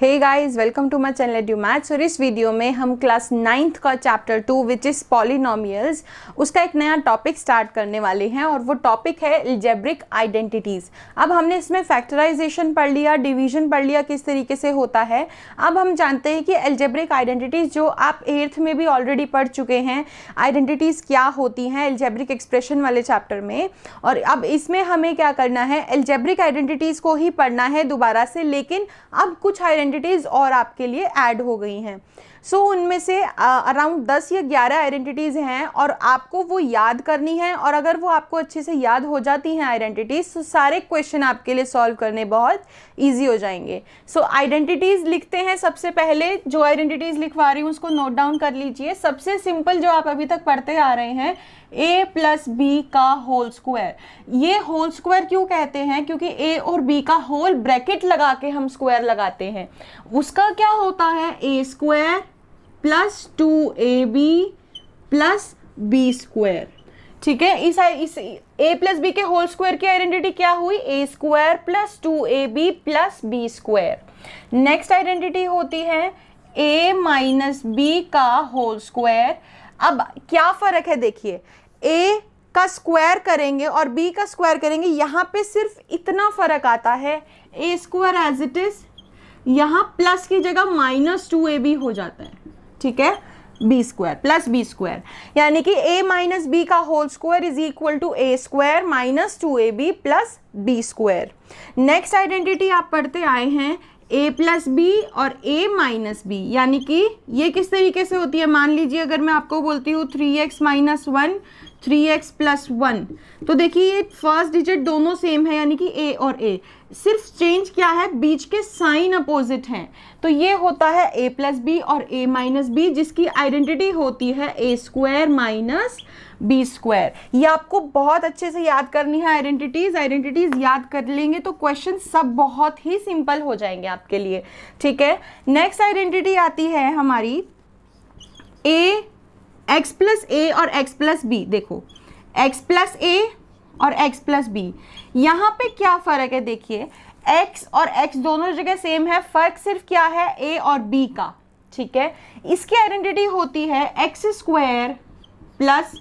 Hey guys, welcome to my channel Edu Maths. और इस video में हम क्लास 9th का चैप्टर 2 विच इज़ पॉलिनोमियल्स उसका एक नया टॉपिक स्टार्ट करने वाले हैं और वो टॉपिक है अलजेब्रिक आइडेंटिटीज़। अब हमने इसमें फैक्टराइजेशन पढ़ लिया, डिवीजन पढ़ लिया किस तरीके से होता है। अब हम जानते हैं कि अलजेब्रिक आइडेंटिटीज़ जो आप 8th में भी ऑलरेडी पढ़ चुके हैं, आइडेंटिटीज़ क्या होती हैं अलजेब्रिक एक्सप्रेशन वाले चैप्टर में। और अब इसमें हमें क्या करना है, अलजेब्रिक आइडेंटिटीज़ को ही पढ़ना है दोबारा से, लेकिन अब कुछ आइडेंटिटीज़ और आपके लिए ऐड हो गई हैं। उनमें से अराउंड 10 या 11 आइडेंटिटीज़ हैं और आपको वो याद करनी है। और अगर वो आपको अच्छे से याद हो जाती हैं आइडेंटिटीज़, तो सारे क्वेश्चन आपके लिए सॉल्व करने बहुत इजी हो जाएंगे। आइडेंटिटीज़ लिखते हैं। सबसे पहले जो आइडेंटिटीज़ लिखवा रही हूँ उसको नोट डाउन कर लीजिए। सबसे सिंपल जो आप अभी तक पढ़ते आ रहे हैं, a प्लस बी का होल स्क्वायर। ये होल स्क्वायर क्यों कहते हैं? क्योंकि a और b का होल ब्रैकेट लगा के हम स्क्वायर लगाते हैं। उसका क्या होता है, a square plus 2ab plus b square. ठीक है, इस a प्लस बी के होल स्क्वायर की आइडेंटिटी क्या हुई, a square plus 2ab plus b square. Next identity होती है a माइनस बी का होल स्क्वायर। अब क्या फर्क है देखिए, a का स्क्वायर करेंगे और b का स्क्वायर करेंगे, यहाँ पे सिर्फ इतना फर्क आता है, a square as it is, यहाँ प्लस की जगह माइनस 2ab हो जाता है। ठीक है, B square plus B square, यानी कि a माइनस बी का whole square is equal to a square minus 2ab plus b square. Next identity आप पढ़ते आए हैं a प्लस बी और a माइनस बी, यानी कि ये किस तरीके से होती है। मान लीजिए अगर मैं आपको बोलती हूँ 3x माइनस 1 3x प्लस 1, तो देखिए ये फर्स्ट डिजिट दोनों सेम है, यानी कि a और a, सिर्फ चेंज क्या है, बीच के साइन अपोजिट हैं। तो ये होता है a प्लस बी और a माइनस बी, जिसकी आइडेंटिटी होती है a square minus B square. ये आपको बहुत अच्छे से याद करनी है आइडेंटिटीज याद कर लेंगे तो क्वेश्चन सब बहुत ही सिंपल हो जाएंगे आपके लिए। ठीक है, नेक्स्ट आइडेंटिटी आती है हमारी a x प्लस ए और x प्लस बी। देखो x प्लस ए और x प्लस बी, यहाँ पे क्या फ़र्क है देखिए, x और x दोनों जगह सेम है, फ़र्क सिर्फ क्या है, a और b का। ठीक है, इसकी आइडेंटिटी होती है x square plus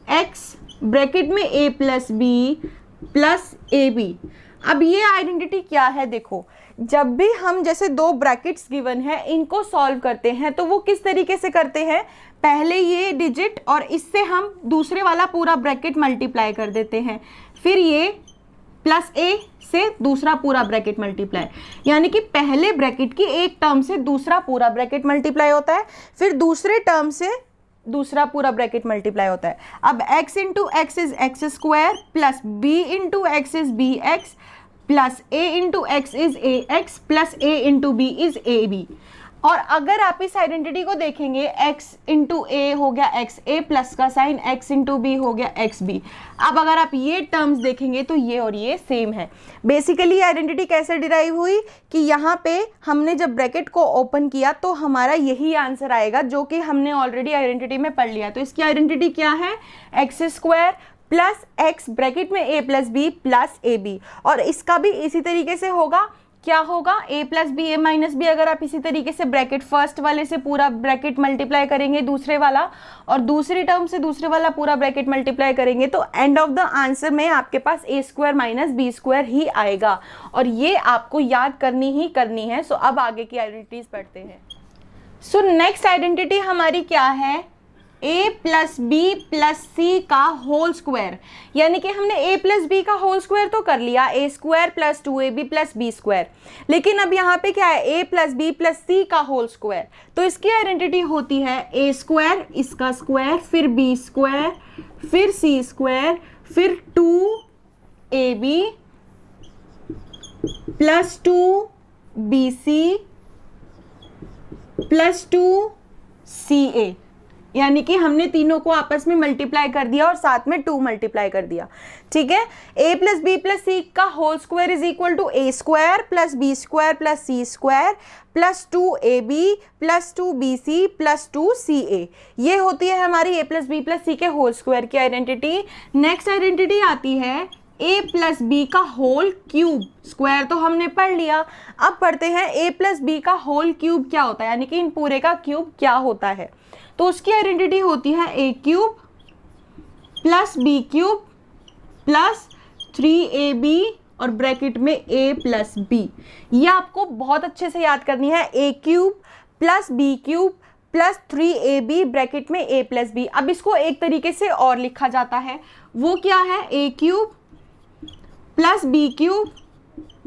x bracket में a plus B plus A B. अब ये आइडेंटिटी क्या है, देखो जब भी हम जैसे दो ब्रैकेट्स गिवन है इनको सॉल्व करते हैं तो वो किस तरीके से करते हैं, पहले ये डिजिट और इससे हम दूसरे वाला पूरा ब्रैकेट मल्टीप्लाई कर देते हैं, फिर ये प्लस a से दूसरा पूरा ब्रैकेट मल्टीप्लाई, यानी कि पहले ब्रैकेट की एक टर्म से दूसरा पूरा ब्रैकेट मल्टीप्लाई होता है, फिर दूसरे टर्म से दूसरा पूरा ब्रैकेट मल्टीप्लाई होता है। अब x into X is X square plus b into X is B X plus a into X is A X plus a into B is A B. और अगर आप इस आइडेंटिटी को देखेंगे, x इंटू ए हो गया एक्स ए plus का sign, x into B हो गया एक्स बी। अब अगर आप ये टर्म्स देखेंगे तो ये और ये सेम है। बेसिकली आइडेंटिटी कैसे डिराइव हुई कि यहाँ पे हमने जब ब्रैकेट को ओपन किया तो हमारा यही आंसर आएगा जो कि हमने ऑलरेडी आइडेंटिटी में पढ़ लिया। तो इसकी आइडेंटिटी क्या है, X square plus X bracket में a plus B plus A B. और इसका भी इसी तरीके से होगा, क्या होगा, a plus B A minus B. अगर आप इसी तरीके से ब्रैकेट फर्स्ट वाले से पूरा ब्रैकेट मल्टीप्लाई करेंगे दूसरे वाला, और दूसरी टर्म से दूसरे वाला पूरा ब्रैकेट मल्टीप्लाई करेंगे, तो एंड ऑफ द आंसर में आपके पास a square minus B square ही आएगा। और ये आपको याद करनी ही करनी है। अब आगे की आइडेंटिटीज पढ़ते हैं। नेक्स्ट आइडेंटिटी हमारी क्या है, a plus B plus C का होल स्क्वायर, यानी कि हमने a प्लस बी का होल स्क्वायर तो कर लिया, a square plus 2ab plus B square, लेकिन अब यहाँ पे क्या है, a plus B plus C का होल स्क्वायर। तो इसकी आइडेंटिटी होती है a स्क्वायर, इसका स्क्वायर, फिर b स्क्वायर, फिर c स्क्वायर, फिर 2ab plus 2bc plus 2ca, यानी कि हमने तीनों को आपस में मल्टीप्लाई कर दिया और साथ में 2 मल्टीप्लाई कर दिया। ठीक है, a plus B plus C का whole square is equal to a square plus B square plus C square plus 2ab plus 2bc plus 2ca। ये होती है हमारी a plus B plus C के होल स्क्वायर की identity. Next identity आती है a plus B का whole cube, square तो हमने पढ़ लिया, अब पढ़ते हैं a प्लस बी का होल क्यूब क्या होता है, यानी कि इन पूरे का क्यूब क्या होता है। तो उसकी आइडेंटिटी होती है a cube plus B cube plus 3ab और ब्रैकेट में a प्लस बी। ये आपको बहुत अच्छे से याद करनी है, a cube plus B cube plus 3ab bracket में a प्लस बी। अब इसको एक तरीके से और लिखा जाता है, वो क्या है, a cube plus B cube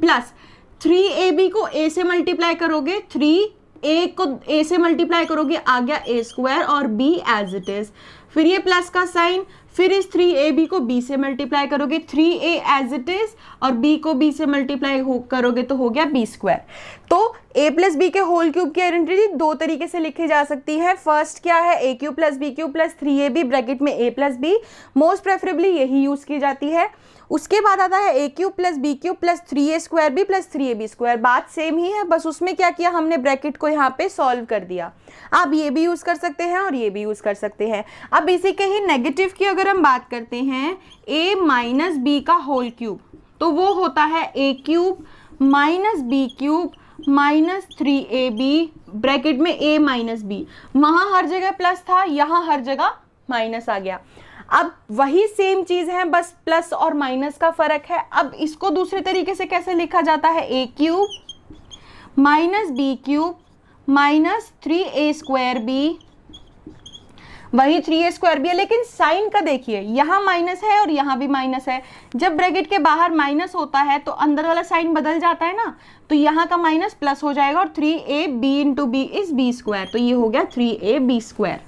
plus 3ab को a से मल्टीप्लाई करोगे, 3a को a से मल्टीप्लाई करोगे, आ गया a स्क्वायर और b एज इट इज, फिर ये प्लस का साइन, फिर इस 3ab को b से मल्टीप्लाई करोगे, 3a एज इट इज और b को b से मल्टीप्लाई करोगे तो हो गया b स्क्वायर। तो a प्लस बी के होल क्यूब की आइडेंटिटी दो तरीके से लिखी जा सकती है। फर्स्ट क्या है, a cube plus B cube plus 3ab bracket में a plus B, most preferably यही यूज की जाती है। उसके बाद आता है a cube plus B cube plus 3a square B plus 3ab square, बात सेम ही है, बस उसमें क्या किया हमने, ब्रैकेट को यहाँ पे सॉल्व कर दिया। आप ये भी यूज कर सकते हैं और ये भी यूज कर सकते हैं। अब इसी के ही नेगेटिव की अगर हम बात करते हैं, a माइनस बी का होल क्यूब, तो वो होता है a cube minus B cube minus 3ab bracket में a माइनस बी। वहां हर जगह प्लस था, यहाँ हर जगह माइनस आ गया। अब वही सेम चीज है, बस प्लस और माइनस का फर्क है। अब इसको दूसरे तरीके से कैसे लिखा जाता है, a cube minus B cube minus 3a square B, वही 3a स्क्वायर बी है, लेकिन साइन का देखिए, यहाँ माइनस है और यहाँ भी माइनस है। जब ब्रैकेट के बाहर माइनस होता है तो अंदर वाला साइन बदल जाता है ना, तो यहाँ का माइनस प्लस हो जाएगा और 3ab into B is B square, तो ये हो गया 3ab स्क्वायर।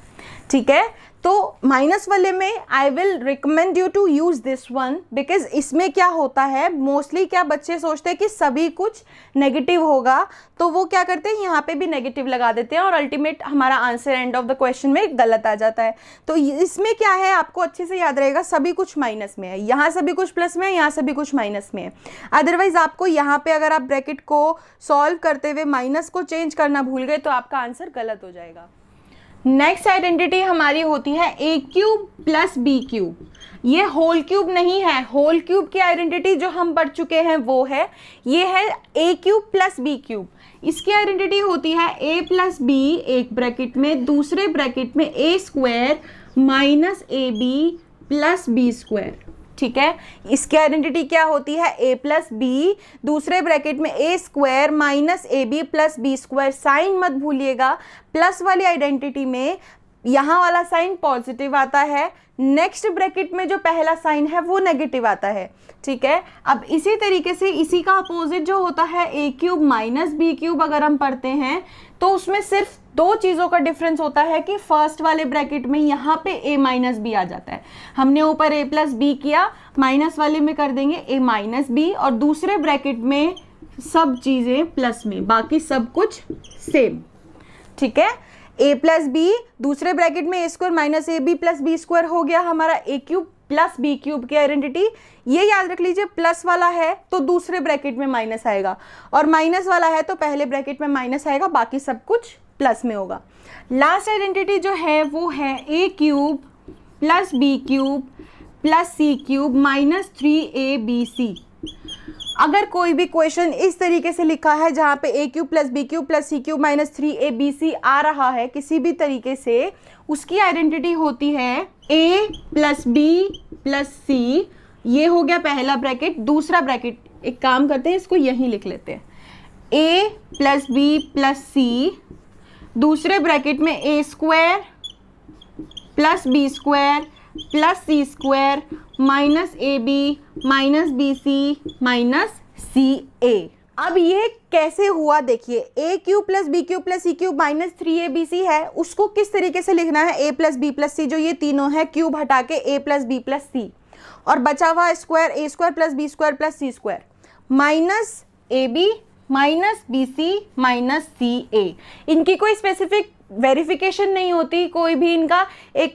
ठीक है, तो माइनस वाले में I will recommend you to use this one, because इसमें क्या होता है, मोस्टली क्या बच्चे सोचते हैं कि सभी कुछ नेगेटिव होगा, तो वो क्या करते हैं, यहाँ पे भी नेगेटिव लगा देते हैं और अल्टीमेट हमारा answer end of the question में गलत आ जाता है। तो इसमें क्या है, आपको अच्छे से याद रहेगा, सभी कुछ माइनस में है, यहाँ सभी कुछ प्लस में है, यहाँ सभी कुछ माइनस में है। अदरवाइज आपको यहाँ पे अगर आप ब्रैकेट को सॉल्व करते हुए माइनस को चेंज करना भूल गए तो आपका आंसर गलत हो जाएगा। नेक्स्ट आइडेंटिटी हमारी होती है a cube plus B cube. ये होल क्यूब नहीं है, होल क्यूब की आइडेंटिटी जो हम पढ़ चुके हैं वो है, ये है a cube plus B cube. इसकी आइडेंटिटी होती है a प्लस बी एक ब्रैकेट में, दूसरे ब्रैकेट में a square minus ab plus B square. ठीक है, इसकी आइडेंटिटी क्या होती है, a प्लस बी दूसरे ब्रैकेट में a square minus ab plus B square. Sign मत भूलिएगा, प्लस वाली आइडेंटिटी में यहाँ वाला साइन पॉजिटिव आता है, नेक्स्ट ब्रैकेट में जो पहला साइन है वो नेगेटिव आता है। ठीक है, अब इसी तरीके से इसी का अपोजिट जो होता है a cube minus B cube, अगर हम पढ़ते हैं तो उसमें सिर्फ दो चीज़ों का डिफरेंस होता है कि फर्स्ट वाले ब्रैकेट में यहाँ पे a माइनस बी आ जाता है, हमने ऊपर a प्लस बी किया, माइनस वाले में कर देंगे a माइनस बी, और दूसरे ब्रैकेट में सब चीज़ें प्लस में, बाकी सब कुछ सेम। ठीक है, a प्लस बी दूसरे ब्रैकेट में a square minus ab plus B square हो गया हमारा a cube plus B cube की आइडेंटिटी। ये याद रख लीजिए, प्लस वाला है तो दूसरे ब्रैकेट में माइनस आएगा और माइनस वाला है तो पहले ब्रैकेट में माइनस आएगा, बाकी सब कुछ प्लस में होगा। लास्ट आइडेंटिटी जो है वो है a cube plus B cube plus C cube minus 3abc। अगर कोई भी क्वेश्चन इस तरीके से लिखा है जहाँ पे a cube plus B cube plus C cube minus 3abc आ रहा है किसी भी तरीके से, उसकी आइडेंटिटी होती है a प्लस बी प्लस सी। ये हो गया पहला ब्रैकेट। दूसरा ब्रैकेट एक काम करते हैं, इसको यहीं लिख लेते हैं, a plus B plus C, दूसरे ब्रैकेट में a square plus B square plus C square minus A B minus B C minus C A. अब ये कैसे हुआ देखिए, a cube plus B cube plus C cube minus 3abc है, उसको किस तरीके से लिखना है, a plus B plus C, जो ये तीनों है क्यूब हटा के a plus B plus C, और बचा हुआ square a square plus B square plus C square minus A B minus B C minus C A. इनकी कोई स्पेसिफिक वेरिफिकेशन नहीं होती, कोई भी इनका एक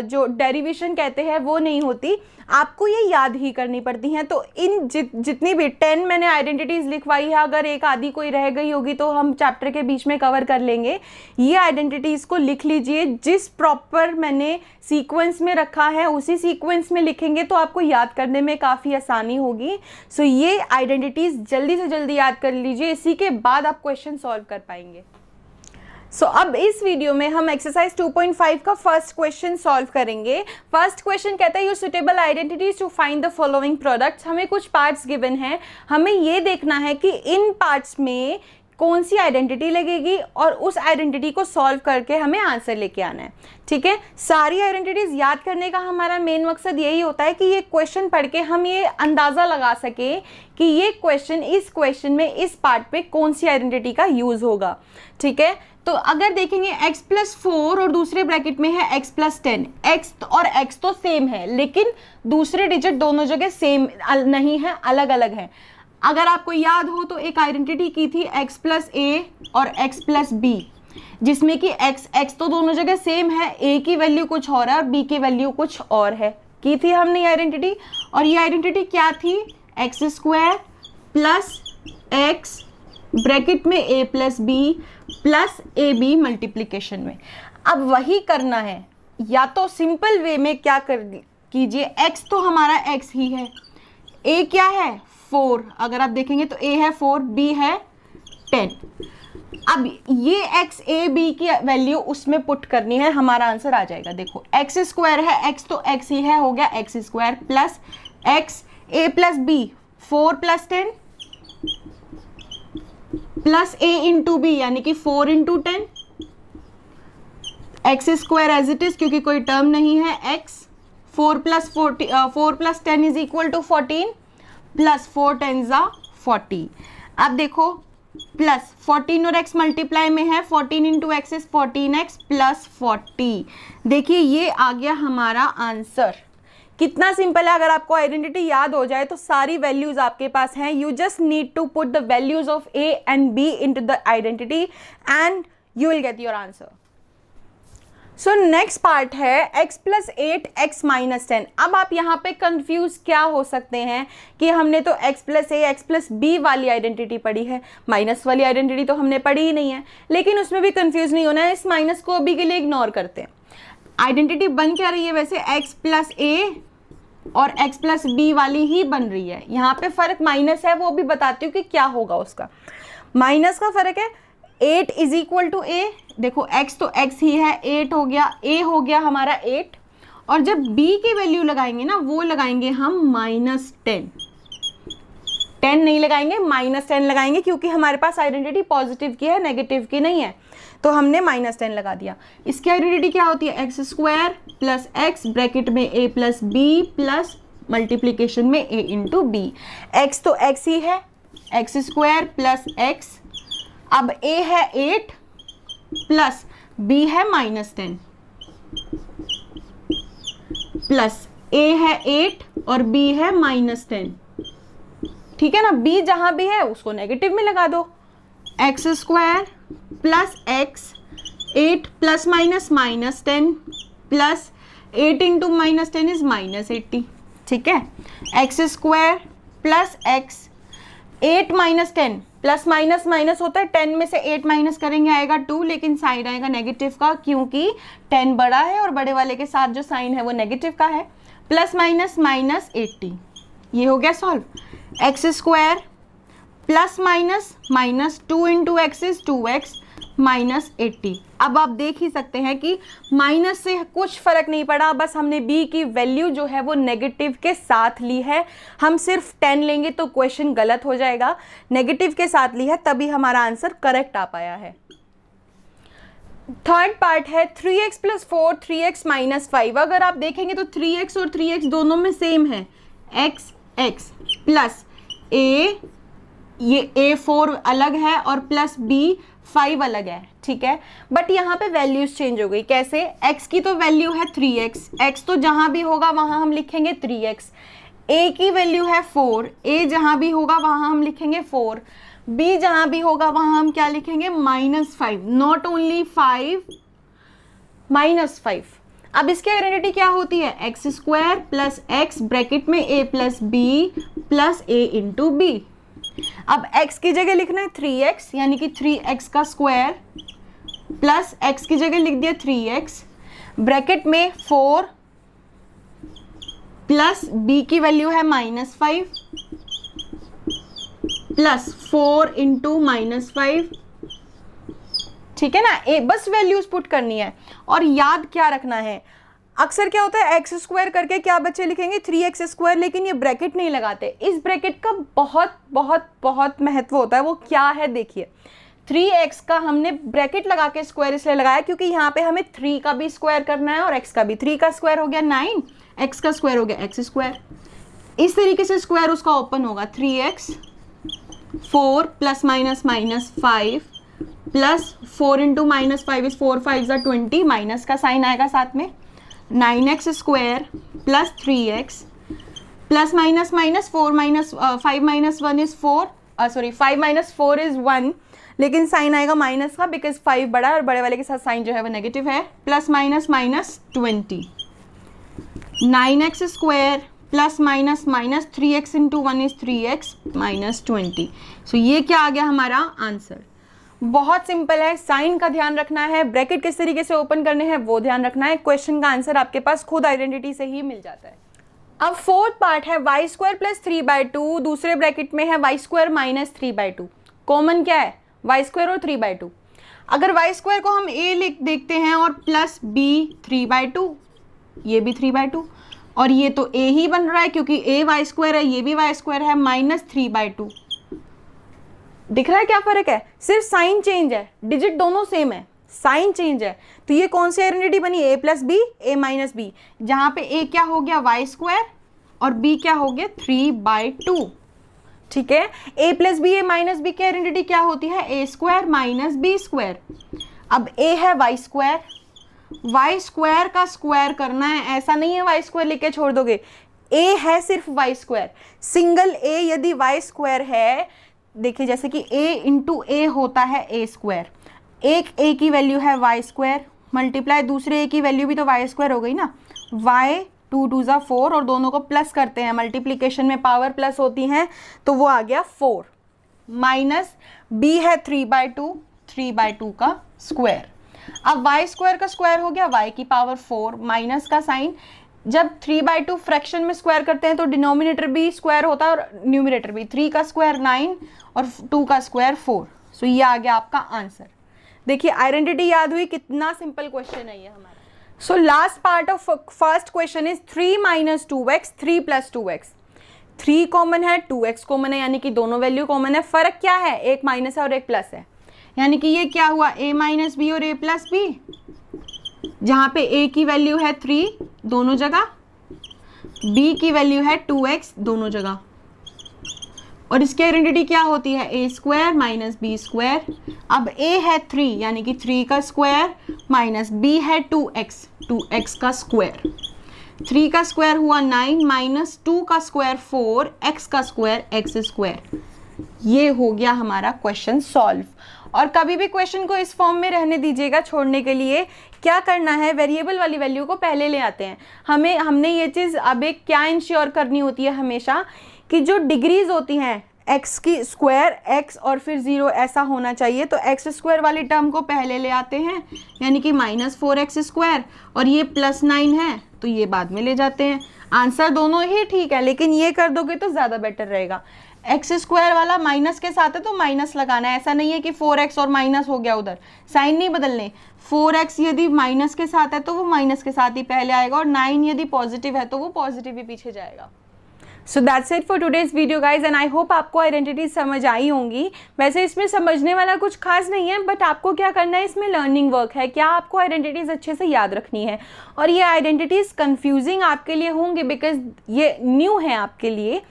जो डेरिवेशन कहते हैं वो नहीं होती, आपको ये याद ही करनी पड़ती हैं। तो इन जितनी भी 10 मैंने आइडेंटिटीज़ लिखवाई है, अगर एक आधी कोई रह गई होगी तो हम चैप्टर के बीच में कवर कर लेंगे। ये आइडेंटिटीज़ को लिख लीजिए, जिस प्रॉपर मैंने सीक्वेंस में रखा है उसी सीक्वेंस में लिखेंगे तो आपको याद करने में काफ़ी आसानी होगी। सो ये आइडेंटिटीज़ जल्दी से जल्दी याद कर लीजिए, इसी के बाद आप क्वेश्चन सॉल्व कर पाएंगे। अब इस वीडियो में हम एक्सरसाइज 2.5 का फर्स्ट क्वेश्चन सॉल्व करेंगे। फर्स्ट क्वेश्चन कहता है use suitable identities to find the following products. हमें कुछ पार्ट्स गिवन हैं, हमें ये देखना है कि इन पार्ट्स में कौन सी आइडेंटिटी लगेगी और उस आइडेंटिटी को सॉल्व करके हमें आंसर लेके आना है। ठीक है, सारी आइडेंटिटीज याद करने का हमारा मेन मकसद यही होता है कि ये क्वेश्चन पढ़ के हम ये अंदाज़ा लगा सके कि ये क्वेश्चन इस क्वेश्चन में इस पार्ट पे कौन सी आइडेंटिटी का यूज़ होगा। ठीक है, तो अगर देखेंगे x+4 और दूसरे ब्रैकेट में है x+10, x और x तो सेम है लेकिन दूसरे डिजिट दोनों जगह सेम नहीं है, अलग अलग है। अगर आपको याद हो तो एक आइडेंटिटी की थी x+a और x+b, जिसमें कि x तो दोनों जगह सेम है, a की वैल्यू कुछ और है और b की वैल्यू कुछ और है, की थी हमने आइडेंटिटी। और ये आइडेंटिटी क्या थी, x² प्लस x ब्रैकेट में a+b प्लस ab मल्टीप्लिकेशन में। अब वही करना है, या तो सिंपल वे में क्या कर कीजिए, x तो हमारा x ही है, a क्या है 4, अगर आप देखेंगे तो a है 4, b है 10। अब ये x a b की वैल्यू उसमें पुट करनी है, हमारा आंसर आ जाएगा। देखो x² है, x तो x ही है, हो गया x² plus x a+b 4 + 10 plus a into B यानी कि 4 × 10, x² एज इट इज क्योंकि कोई टर्म नहीं है, x 4 + 10 is equal to 14 plus 4 10 = 40। अब देखो प्लस 14 और x मल्टीप्लाई में है, 14 × x इज 14x प्लस 40। देखिए ये आ गया हमारा आंसर। कितना सिंपल है, अगर आपको आइडेंटिटी याद हो जाए तो सारी वैल्यूज आपके पास हैं। You just need to put the values of a and b into the identity and you will get your answer. So next part है x+8 x - 10। अब आप यहाँ पे कंफ्यूज क्या हो सकते हैं कि हमने तो x+a x+b वाली आइडेंटिटी पढ़ी है, माइनस वाली आइडेंटिटी तो हमने पढ़ी ही नहीं है। लेकिन उसमें भी कंफ्यूज नहीं होना है, इस माइनस को अभी के लिए इग्नोर करते हैं। आइडेंटिटी बन क्या रही है वैसे, x+a और x+b वाली ही बन रही है। यहाँ पे फर्क माइनस है, वो भी बताती हूँ कि क्या होगा उसका। माइनस का फर्क है 8 = a, देखो x तो x ही है, 8 हो गया, a हो गया हमारा 8, और जब b की वैल्यू लगाएंगे ना वो लगाएंगे हम -10, 10 नहीं लगाएंगे, -10 लगाएंगे क्योंकि हमारे पास आइडेंटिटी पॉजिटिव की है, नेगेटिव की नहीं है, तो हमने -10 लगा दिया। इसकी आइडेंटिटी क्या होती है, x² प्लस x ब्रैकेट में a+b प्लस मल्टीप्लीकेशन में a × b। x तो x ही है, x² प्लस x, अब a है 8 प्लस b है -10 प्लस a है 8 और b है -10। ठीक है ना, b जहां भी है उसको नेगेटिव में लगा दो। x² plus x 8 plus minus -10 plus 8 × -10 is -80। ठीक है, x² plus x 8 - 10 plus minus minus होता है, 10 में से 8 माइनस करेंगे आएगा 2, लेकिन साइन आएगा नेगेटिव का क्योंकि 10 बड़ा है और बड़े वाले के साथ जो साइन है वो नेगेटिव का है। प्लस माइनस -80, ये हो गया solve. x² plus minus 2 × x is 2x -80। अब आप देख ही सकते हैं कि माइनस से कुछ फर्क नहीं पड़ा, बस हमने b की वैल्यू जो है वो नेगेटिव के साथ ली है। हम सिर्फ 10 लेंगे तो क्वेश्चन गलत हो जाएगा, नेगेटिव के साथ ली है तभी हमारा आंसर करेक्ट आ पाया है। थर्ड पार्ट है 3x + 4 3x - 5। अगर आप देखेंगे तो 3x और 3x दोनों में सेम है, x प्लस a, ये a4 अलग है और प्लस b 5 अलग है। ठीक है, बट यहाँ पे वैल्यूज चेंज हो गई। कैसे, x की तो वैल्यू है 3x, x तो जहाँ भी होगा वहाँ हम लिखेंगे 3x, a की वैल्यू है 4, a जहाँ भी होगा वहाँ हम लिखेंगे 4, b जहां भी होगा वहां हम क्या लिखेंगे, -5, नॉट ओनली 5, -5। अब इसकी आइडेंटिटी क्या होती है, X square plus X bracket में a plus B plus a into B. अब x की जगह लिखना है 3x, यानी कि 3x का स्क्वायर प्लस x की जगह लिख दिया 3x ब्रैकेट में 4 प्लस b की वैल्यू है -5 प्लस 4 इंटू -5, ठीक है ना। बस वैल्यूज पुट करनी है और याद क्या रखना है, अक्सर क्या होता है एक्स स्क्वायर करके क्या बच्चे लिखेंगे 3x स्क्वायर, लेकिन ये ब्रैकेट नहीं लगाते। इस ब्रैकेट का बहुत बहुत बहुत महत्व होता है, वो क्या है देखिए। 3x का हमने ब्रैकेट लगा के स्क्वायर इसलिए लगाया क्योंकि यहाँ पे हमें 3 का भी स्क्वायर करना है और x का भी। 3 का स्क्वायर हो गया 9, x का स्क्वायर हो गया x स्क्वायर। इस तरीके से स्क्वायर उसका ओपन होगा 3x 4 plus -5 plus 4 into -5 is 4 5 20, minus का साइन आएगा साथ में, 9x square plus 3x plus minus 4 5 -1 is 4, sorry 5 - 4 is 1, लेकिन साइन आएगा माइनस का बिकॉज 5 बड़ा और बड़े वाले के साथ साइन जो है वो नेगेटिव है, plus -20, 9x square plus -3x into 1 is 3x -20। सो ये क्या आ गया हमारा आंसर। बहुत सिंपल है, साइन का ध्यान रखना है, ब्रैकेट किस तरीके से ओपन करने हैं वो ध्यान रखना है, क्वेश्चन का आंसर आपके पास खुद आइडेंटिटी से ही मिल जाता है। अब फोर्थ पार्ट है y स्क्वायर प्लस 3/2, दूसरे ब्रैकेट में है y स्क्वायर माइनस 3/2। कॉमन क्या है, y स्क्वायर और 3/2। अगर y स्क्वायर को हम a लिख देखते हैं और प्लस b 3/2, ये भी 3/2, और ये तो a ही बन रहा है क्योंकि a y स्क्वायर है, ये भी y स्क्वायर है, -3/2। दिख रहा है क्या फर्क है, सिर्फ साइन चेंज है, डिजिट दोनों सेम है, साइन चेंज है। तो ये कौन सी आइडेंटिटी बनी, a plus B a minus B, जहां पे a क्या हो गया y स्क्वायर और b क्या हो गया 3/2, ठीक है। a plus B a minus B की आइडेंटिटी क्या होती है, a square minus B square. अब a है y स्क्वायर, y स्क्वायर का स्क्वायर करना है, ऐसा नहीं है y स्क्वायर लेके छोड़ दोगे, a है सिर्फ y स्क्वायर, सिंगल a यदि y स्क्वायर है, देखिए जैसे कि a इंटू a होता है a स्क्वायर, एक a की वैल्यू है y स्क्वायर मल्टीप्लाई दूसरे a की वैल्यू भी तो y स्क्वायर हो गई ना, y 2 2 = 4 और दोनों को प्लस करते हैं, मल्टीप्लिकेशन में पावर प्लस होती हैं तो वो आ गया 4, माइनस b है 3/2 का स्क्वायर। अब y स्क्वायर का स्क्वायर हो गया y की पावर 4, माइनस का साइन, जब 3/2 फ्रैक्शन में स्क्वायर करते हैं तो डिनोमिनेटर भी स्क्वायर होता है और न्यूमरेटर भी, 3 का स्क्वायर 9 और 2 का स्क्वायर 4। सो ये आ गया आपका आंसर। देखिए आइडेंटिटी याद हुई, कितना सिंपल क्वेश्चन है ये हमारा। So last part of first question is 3 - 2x 3 + 2x। 3 common है, 2x कॉमन है, यानी कि दोनों वैल्यू कॉमन है। फर्क क्या है, एक माइनस है और एक प्लस है, यानी कि ये क्या हुआ a - b और a + b, जहाँ पे a की वैल्यू है 3 दोनों जगह, b की वैल्यू है 2x दोनों जगह, और इसकी आइडेंटिटी क्या होती है, a square minus b square. अब a है 3 यानी कि 3 का स्क्वायर माइनस b है 2x का स्क्वायर, 3 का स्क्वायर हुआ 9 माइनस 2 का स्क्वायर 4, x का स्क्वायर x स्क्वायर। ये हो गया हमारा क्वेश्चन सॉल्व। और कभी भी क्वेश्चन को इस फॉर्म में रहने दीजिएगा, छोड़ने के लिए क्या करना है, वेरिएबल वाली वैल्यू को पहले ले आते हैं। हमने ये चीज़ अब एक क्या इंश्योर करनी होती है हमेशा कि जो डिग्रीज होती हैं x की स्क्वायर x और फिर 0 ऐसा होना चाहिए, तो x स्क्वायर वाली टर्म को पहले ले आते हैं, यानी कि -4x स्क्वायर, और ये +9 है तो ये बाद में ले जाते हैं। आंसर दोनों ही ठीक है, लेकिन ये कर दोगे तो ज़्यादा बेटर रहेगा। एक्स स्क्वायर वाला माइनस के साथ है तो माइनस लगाना है, ऐसा नहीं है कि 4x और माइनस हो गया, उधर साइन नहीं बदलने। 4x यदि माइनस के साथ है तो वो माइनस के साथ ही पहले आएगा, और 9 यदि पॉजिटिव है तो वो पॉजिटिव ही पीछे जाएगा। So that's it for today's video guys, and I hope आपको आइडेंटिटी समझ आई होंगी। वैसे इसमें समझने वाला कुछ खास नहीं है, बट आपको क्या करना है, इसमें लर्निंग वर्क है, क्या आपको आइडेंटिटीज़ अच्छे से याद रखनी है। और ये आइडेंटिटीज़ कन्फ्यूजिंग आपके लिए होंगे बिकॉज ये न्यू है आपके लिए,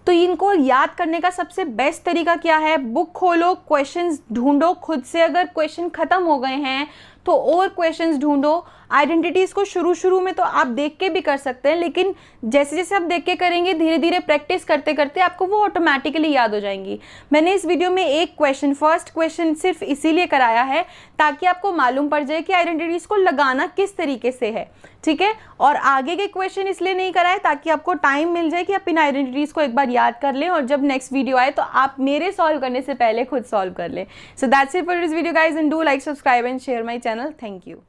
तो इनको याद करने का सबसे बेस्ट तरीका क्या है, बुक खोलो, क्वेश्चंस ढूंढो खुद से। अगर क्वेश्चन ख़त्म हो गए हैं तो और क्वेश्चंस ढूंढो। आइडेंटिटीज़ को शुरू में तो आप देख के भी कर सकते हैं, लेकिन जैसे जैसे आप देख के करेंगे, धीरे धीरे प्रैक्टिस करते करते आपको वो ऑटोमेटिकली याद हो जाएंगी। मैंने इस वीडियो में एक क्वेश्चन, फर्स्ट क्वेश्चन सिर्फ इसीलिए कराया है ताकि आपको मालूम पड़ जाए कि आइडेंटिटीज़ को लगाना किस तरीके से है, ठीक है। और आगे के क्वेश्चन इसलिए नहीं कराए ताकि आपको टाइम मिल जाए कि आप इन आइडेंटिटीज़ को एक बार याद कर लें और जब नेक्स्ट वीडियो आए तो आप मेरे सॉल्व करने से पहले खुद सॉल्व कर लें। So that's it for this video guys, and do like, subscribe and share my channel. Thank you.